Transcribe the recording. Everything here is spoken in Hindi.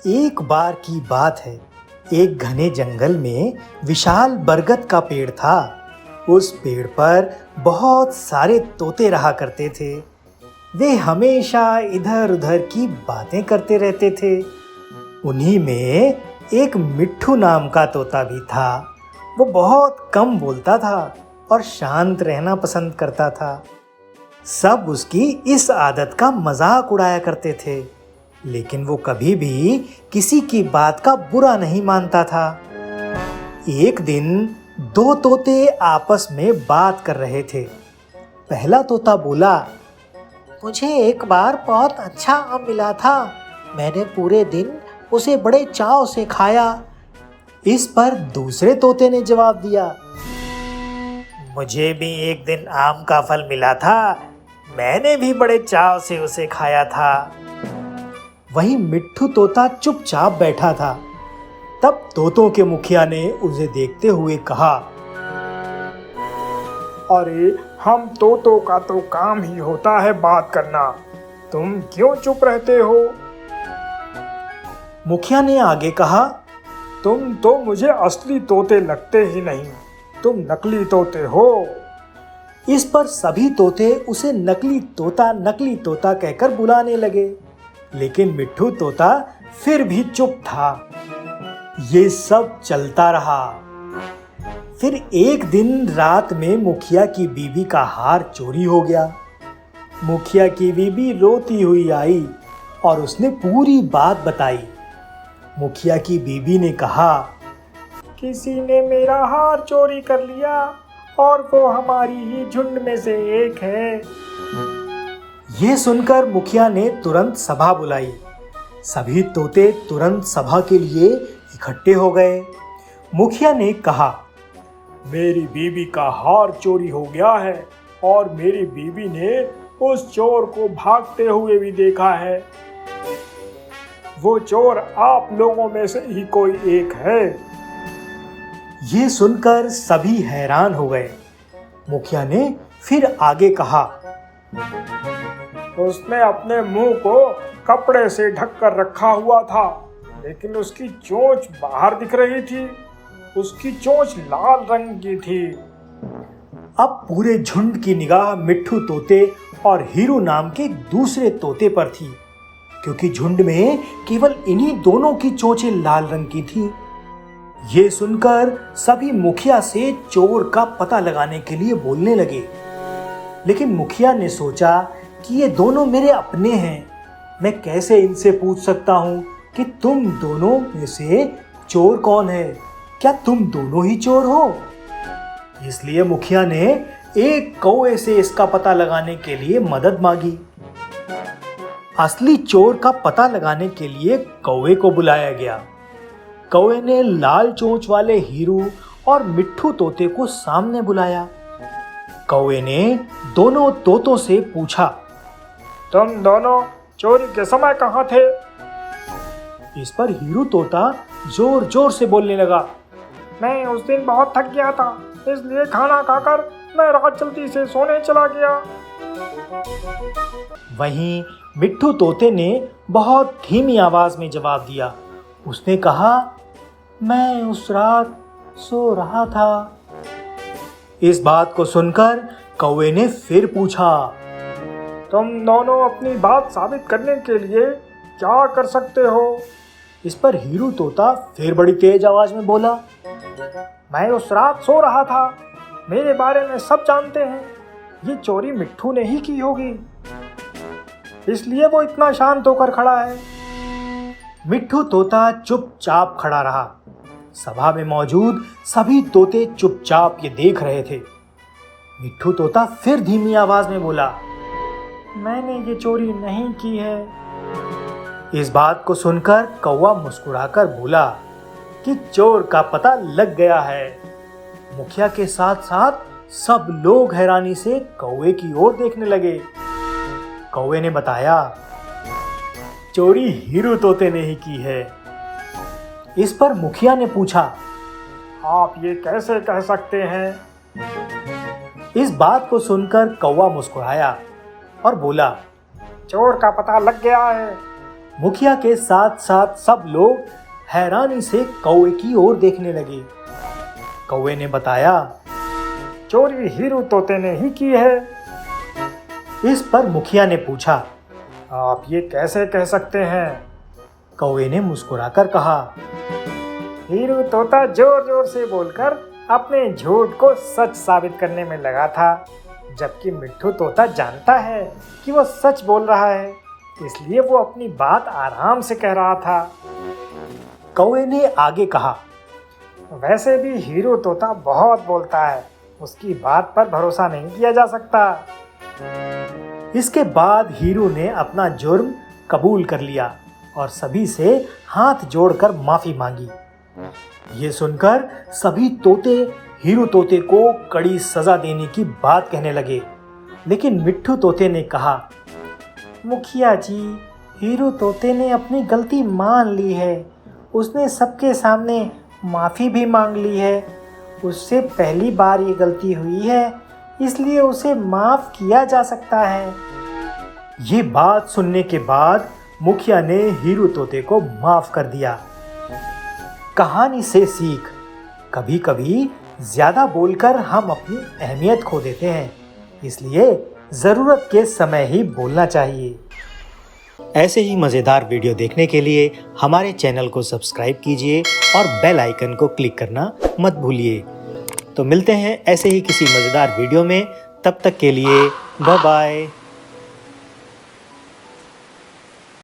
एक बार की बात है, एक घने जंगल में विशाल बरगद का पेड़ था। उस पेड़ पर बहुत सारे तोते रहा करते थे। वे हमेशा इधर उधर की बातें करते रहते थे। उन्हीं में एक मिट्ठू नाम का तोता भी था। वो बहुत कम बोलता था और शांत रहना पसंद करता था। सब उसकी इस आदत का मजाक उड़ाया करते थे, लेकिन वो कभी भी किसी की बात का बुरा नहीं मानता था। एक दिन दो तोते आपस में बात कर रहे थे। पहला तोता बोला, मुझे एक बार बहुत अच्छा आम मिला था। मैंने पूरे दिन उसे बड़े चाव से खाया। इस पर दूसरे तोते ने जवाब दिया, मुझे भी एक दिन आम का फल मिला था। मैंने भी बड़े चाव से उसे खाया था। वहीं मिट्ठू तोता चुपचाप बैठा था। तब तोतों के मुखिया ने उसे देखते हुए कहा, अरे हम तोतों का तो काम ही होता है बात करना, तुम क्यों चुप रहते हो? मुखिया ने आगे कहा, तुम तो मुझे असली तोते लगते ही नहीं, तुम नकली तोते हो। इस पर सभी तोते उसे नकली तोता कहकर बुलाने लगे, लेकिन मिट्ठू तोता फिर भी चुप था। ये सब चलता रहा। फिर एक दिन रात में मुखिया की बीवी का हार चोरी हो गया। मुखिया की बीवी रोती हुई आई और उसने पूरी बात बताई। मुखिया की बीवी ने कहा, किसी ने मेरा हार चोरी कर लिया और वो हमारी ही झुंड में से एक है। ये सुनकर मुखिया ने तुरंत सभा बुलाई। सभी तोते तुरंत सभा के लिए इकट्ठे हो गए। मुखिया ने कहा, मेरी बीवी का हार चोरी हो गया है और मेरी बीवी ने उस चोर को भागते हुए भी देखा है। वो चोर आप लोगों में से ही कोई एक है। ये सुनकर सभी हैरान हो गए। मुखिया ने फिर आगे कहा, उसने अपने मुंह को कपड़े से ढक कर रखा हुआ था, लेकिन उसकी चोंच बाहर दिख रही थी। उसकी चोंच लाल रंग की थी। अब पूरे झुंड की निगाह मिट्ठू तोते और हीरू नाम के दूसरे तोते पर थी, क्योंकि झुंड में केवल इन्हीं दोनों की चोंचें लाल रंग की थी। ये सुनकर सभी मुखिया से चोर का पता लगाने के लिए बोलने लगे, लेकिन मुखिया ने सोचा कि ये दोनों मेरे अपने हैं। मैं कैसे इनसे पूछ सकता हूँ कि तुम दोनों में से चोर कौन है? क्या तुम दोनों ही चोर हो? इसलिए मुखिया ने एक कौवे से इसका पता लगाने के लिए मदद मांगी। असली चोर का पता लगाने के लिए कौवे को बुलाया गया। कौवे ने लाल चोंच वाले हीरू और मिट्ठू तोते को सामने बुलाया। कौवे ने दोनों तोतों से पूछा, तुम दोनों चोरी के समय कहाँ थे? इस पर हीरू तोता जोर जोर से बोलने लगा, मैं उस दिन बहुत थक गया था, इसलिए खाना खाकर मैं रात जल्दी से सोने चला गया। वहीं मिट्ठू तोते ने बहुत धीमी आवाज में जवाब दिया। उसने कहा, मैं उस रात सो रहा था। इस बात को सुनकर कौवे ने फिर पूछा, तुम दोनों अपनी बात साबित करने के लिए क्या कर सकते हो? इस पर हीरू तोता फिर बड़ी तेज आवाज में बोला, मैं उस रात सो रहा था। मेरे बारे में सब जानते हैं। ये चोरी मिट्ठू ने ही की होगी, इसलिए वो इतना शांत होकर खड़ा है। मिट्ठू तोता चुपचाप खड़ा रहा। सभा में मौजूद सभी तोते चुपचाप ये देख रहे थे। मिट्ठू तोता फिर धीमी आवाज में बोला, मैंने ये चोरी नहीं की है। इस बात को सुनकर कौवा मुस्कुराकर बोला कि चोर का पता लग गया है। मुखिया के साथ साथ सब लोग हैरानी से कौवे की ओर देखने लगे। कौवे ने बताया, चोरी हीरू तोते ने ही की है। इस पर मुखिया ने पूछा, आप ये कैसे कह सकते हैं? इस बात को सुनकर कौवा मुस्कुराया और बोला, चोर का पता लग गया है। मुखिया के साथ साथ सब लोग हैरानी से कौवे की ओर देखने लगे। कौवे ने बताया, चोरी हीरू तोते ने ही की है। इस पर मुखिया ने पूछा, आप ये कैसे कह सकते हैं? कौवे ने मुस्कुराकर कहा, हीरू तोता जोर जोर से बोलकर अपने झूठ को सच साबित करने में लगा था, जबकि मिट्ठू तोता जानता है कि वो सच बोल रहा है, इसलिए वो अपनी बात आराम से कह रहा था। कौवे ने आगे कहा, वैसे भी हीरू तोता बहुत बोलता है, उसकी बात पर भरोसा नहीं किया जा सकता। इसके बाद हीरू ने अपना जुर्म कबूल कर लिया और सभी से हाथ जोड़कर माफी मांगी। ये सुनकर सभी तोते हीरू तोते को कड़ी सजा देने की बात कहने लगे, लेकिन मिट्ठू तोते ने कहा, मुखिया जी, हीरू तोते ने अपनी गलती मान ली है। उसने सबके सामने माफ़ी भी मांग ली है। उससे पहली बार ये गलती हुई है, इसलिए उसे माफ़ किया जा सकता है। ये बात सुनने के बाद मुखिया ने हीरू तोते को माफ़ कर दिया। कहानी से सीख, कभी कभी ज़्यादा बोलकर हम अपनी अहमियत खो देते हैं, इसलिए ज़रूरत के समय ही बोलना चाहिए। ऐसे ही मज़ेदार वीडियो देखने के लिए हमारे चैनल को सब्सक्राइब कीजिए और बेल आइकन को क्लिक करना मत भूलिए। तो मिलते हैं ऐसे ही किसी मज़ेदार वीडियो में, तब तक के लिए बाय बाय।